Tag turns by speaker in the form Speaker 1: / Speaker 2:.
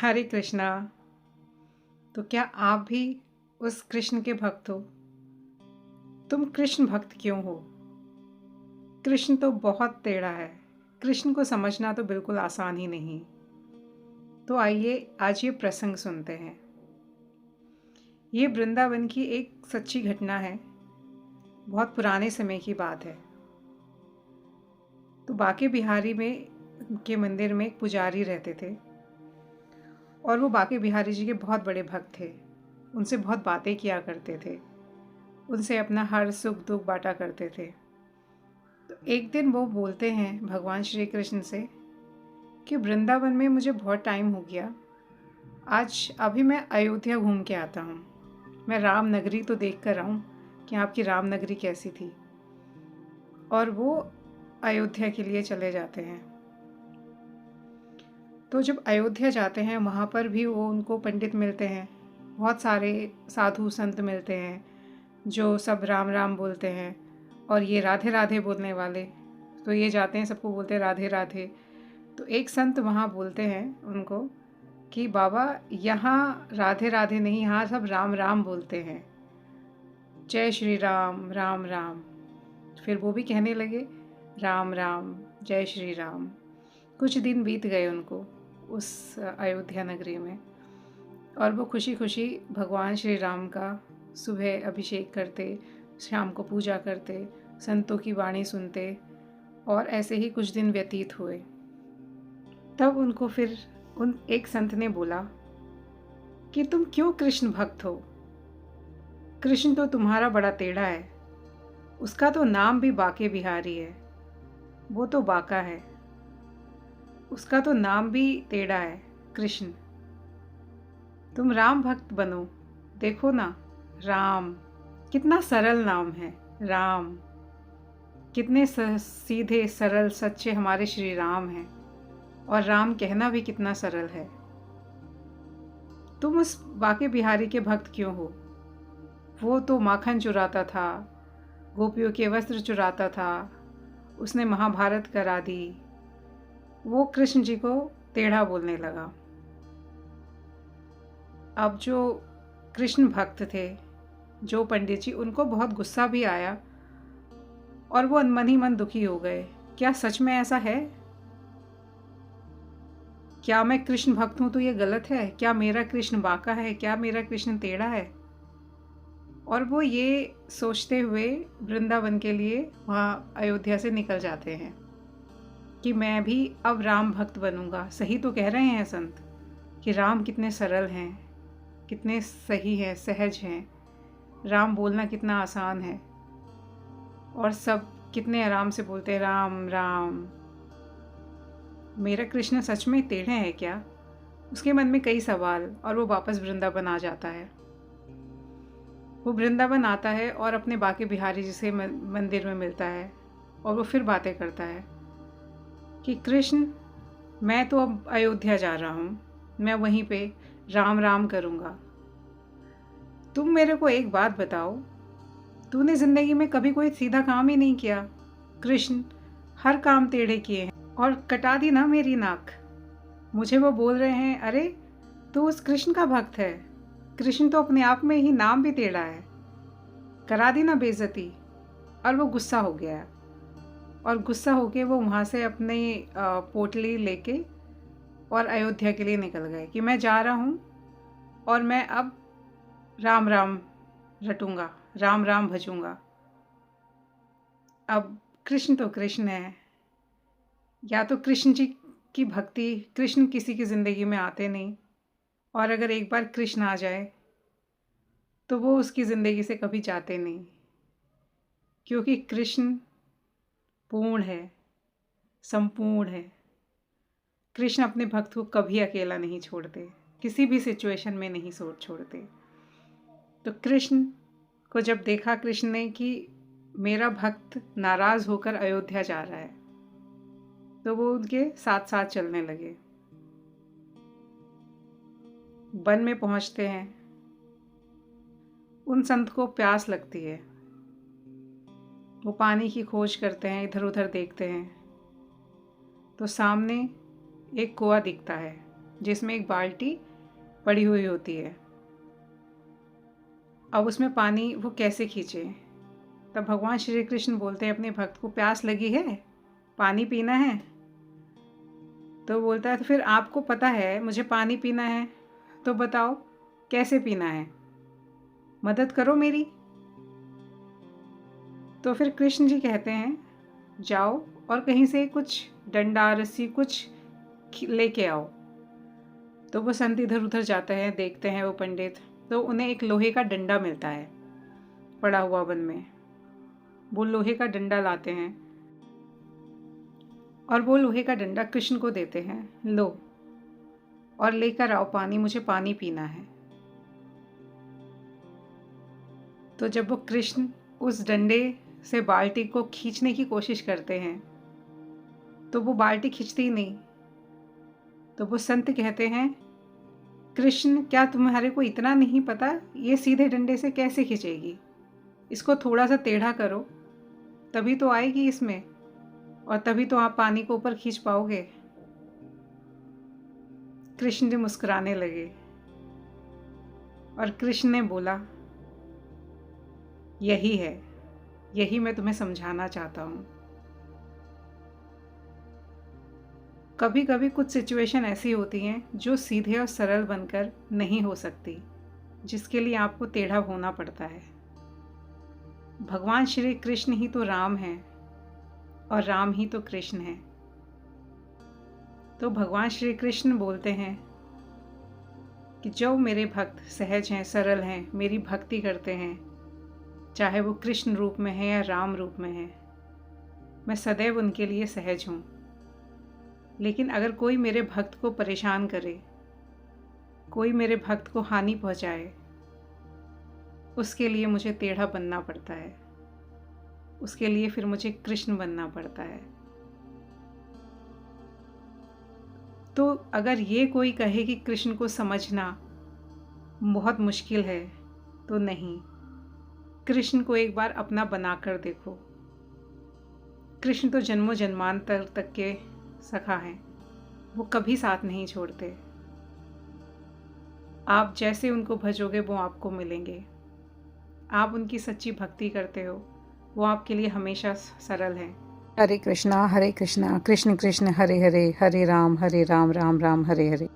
Speaker 1: हरे कृष्णा। तो क्या आप भी उस कृष्ण के भक्त हो? तुम कृष्ण भक्त क्यों हो? कृष्ण तो बहुत टेढ़ा है। कृष्ण को समझना तो बिल्कुल आसान ही नहीं। तो आइए आज ये प्रसंग सुनते हैं। ये वृंदावन की एक सच्ची घटना है। बहुत पुराने समय की बात है। तो बांके बिहारी में के मंदिर में एक पुजारी रहते थे और वो बांके बिहारी जी के बहुत बड़े भक्त थे। उनसे बहुत बातें किया करते थे। उनसे अपना हर सुख दुख बांटा करते थे। तो एक दिन वो बोलते हैं भगवान श्री कृष्ण से कि वृंदावन में मुझे बहुत टाइम हो गया। आज अभी मैं अयोध्या घूम के आता हूँ। मैं राम नगरी तो देख कर आऊँ कि आपकी राम नगरी कैसी थी। और वो अयोध्या के लिए चले जाते हैं। तो जब अयोध्या जाते हैं वहाँ पर भी वो उनको पंडित मिलते हैं। बहुत सारे साधु संत मिलते हैं जो सब राम राम बोलते हैं। और ये राधे राधे बोलने वाले तो ये जाते हैं सबको बोलते हैं राधे राधे। तो एक संत वहाँ बोलते हैं उनको कि बाबा यहाँ राधे राधे नहीं, यहाँ सब राम राम बोलते हैं। जय श्री राम राम राम। फिर वो भी कहने लगे राम राम जय श्री राम। कुछ दिन बीत गए उनको उस अयोध्या नगरी में और वो खुशी खुशी भगवान श्री राम का सुबह अभिषेक करते, शाम को पूजा करते, संतों की वाणी सुनते और ऐसे ही कुछ दिन व्यतीत हुए। तब उनको फिर उन एक संत ने बोला कि तुम क्यों कृष्ण भक्त हो? कृष्ण तो तुम्हारा बड़ा टेढ़ा है। उसका तो नाम भी बांके बिहारी है। वो तो बांका है। उसका तो नाम भी टेढ़ा है, कृष्ण। तुम राम भक्त बनो। देखो ना, राम कितना सरल नाम है। राम कितने सीधे सरल सच्चे हमारे श्री राम हैं। और राम कहना भी कितना सरल है। तुम उस बांके बिहारी के भक्त क्यों हो? वो तो माखन चुराता था, गोपियों के वस्त्र चुराता था, उसने महाभारत करा दी। वो कृष्ण जी को टेढ़ा बोलने लगा। अब जो कृष्ण भक्त थे, जो पंडित जी, उनको बहुत गुस्सा भी आया और वो मन ही मन दुखी हो गए। क्या सच में ऐसा है? क्या मैं कृष्ण भक्त हूँ तो ये गलत है? क्या मेरा कृष्ण बांका है? क्या मेरा कृष्ण टेढ़ा है? और वो ये सोचते हुए वृंदावन के लिए वहाँ अयोध्या से निकल जाते हैं कि मैं भी अब राम भक्त बनूंगा। सही तो कह रहे हैं संत कि राम कितने सरल हैं, कितने सही हैं, सहज हैं। राम बोलना कितना आसान है और सब कितने आराम से बोलते हैं राम राम। मेरा कृष्ण सच में टेढ़े हैं क्या? उसके मन में कई सवाल और वो वापस वृंदावन आ जाता है। वो वृंदावन आता है और अपने बांके बिहारी जी से मंदिर में मिलता है और वो फिर बातें करता है कि कृष्ण, मैं तो अब अयोध्या जा रहा हूँ, मैं वहीं पे राम राम करूँगा। तुम मेरे को एक बात बताओ, तूने ज़िंदगी में कभी कोई सीधा काम ही नहीं किया। कृष्ण हर काम टेढ़े किए हैं और कटा दी ना मेरी नाक। मुझे वो बोल रहे हैं अरे तू उस कृष्ण का भक्त है। कृष्ण तो अपने आप में ही नाम भी टेढ़ा है। करा दी ना बेइज्जती। और वो गुस्सा हो गया और गुस्सा होके वो वहाँ से अपनी पोटली लेके और अयोध्या के लिए निकल गए कि मैं जा रहा हूँ और मैं अब राम राम रटूँगा, राम राम भजूँगा। अब कृष्ण तो कृष्ण है। या तो कृष्ण जी की भक्ति, कृष्ण किसी की ज़िंदगी में आते नहीं और अगर एक बार कृष्ण आ जाए तो वो उसकी ज़िंदगी से कभी जाते नहीं, क्योंकि कृष्ण पूर्ण है, संपूर्ण है। कृष्ण अपने भक्त को कभी अकेला नहीं छोड़ते, किसी भी सिचुएशन में नहीं छोड़ते। तो कृष्ण को जब देखा कृष्ण ने कि मेरा भक्त नाराज़ होकर अयोध्या जा रहा है, तो वो उनके साथ साथ चलने लगे। वन में पहुंचते हैं। उन संत को प्यास लगती है। वो पानी की खोज करते हैं, इधर उधर देखते हैं तो सामने एक कुआं दिखता है। जिसमें एक बाल्टी पड़ी हुई होती है। अब उसमें पानी वो कैसे खींचे? तब भगवान श्री कृष्ण बोलते हैं अपने भक्त को, प्यास लगी है, पानी पीना है? तो बोलता है तो फिर आपको पता है मुझे पानी पीना है, तो बताओ कैसे पीना है, मदद करो मेरी। तो फिर कृष्ण जी कहते हैं जाओ और कहीं से कुछ डंडा रस्सी कुछ लेके आओ। तो वो संत इधर उधर जाते हैं, देखते हैं वो पंडित, तो उन्हें एक लोहे का डंडा मिलता है पड़ा हुआ वन में। वो लोहे का डंडा लाते हैं और वो लोहे का डंडा कृष्ण को देते हैं, लो और लेकर आओ पानी, मुझे पानी पीना है। तो जब वो कृष्ण उस डंडे से बाल्टी को खींचने की कोशिश करते हैं तो वो बाल्टी खींचती ही नहीं। तो वो संत कहते हैं, कृष्ण क्या तुम्हारे को इतना नहीं पता ये सीधे डंडे से कैसे खींचेगी? इसको थोड़ा सा टेढ़ा करो, तभी तो आएगी इसमें, और तभी तो आप पानी को ऊपर खींच पाओगे। कृष्ण जी मुस्कुराने लगे और कृष्ण ने बोला, यही है, यही मैं तुम्हें समझाना चाहता हूँ। कभी कभी कुछ सिचुएशन ऐसी होती हैं जो सीधे और सरल बनकर नहीं हो सकती, जिसके लिए आपको टेढ़ा होना पड़ता है। भगवान श्री कृष्ण ही तो राम हैं और राम ही तो कृष्ण हैं। तो भगवान श्री कृष्ण बोलते हैं कि जो मेरे भक्त सहज हैं, सरल हैं, मेरी भक्ति करते हैं, चाहे वो कृष्ण रूप में है या राम रूप में है, मैं सदैव उनके लिए सहज हूँ। लेकिन अगर कोई मेरे भक्त को परेशान करे, कोई मेरे भक्त को हानि पहुँचाए, उसके लिए मुझे टेढ़ा बनना पड़ता है, उसके लिए फिर मुझे कृष्ण बनना पड़ता है। तो अगर ये कोई कहे कि कृष्ण को समझना बहुत मुश्किल है, तो नहीं, कृष्ण को एक बार अपना बनाकर देखो। कृष्ण तो जन्मों जन्मांतर तक के सखा हैं, वो कभी साथ नहीं छोड़ते। आप जैसे उनको भजोगे वो आपको मिलेंगे। आप उनकी सच्ची भक्ति करते हो, वो आपके लिए हमेशा सरल हैं। हरे कृष्णा कृष्ण कृष्ण हरे हरे, हरे राम राम राम हरे हरे।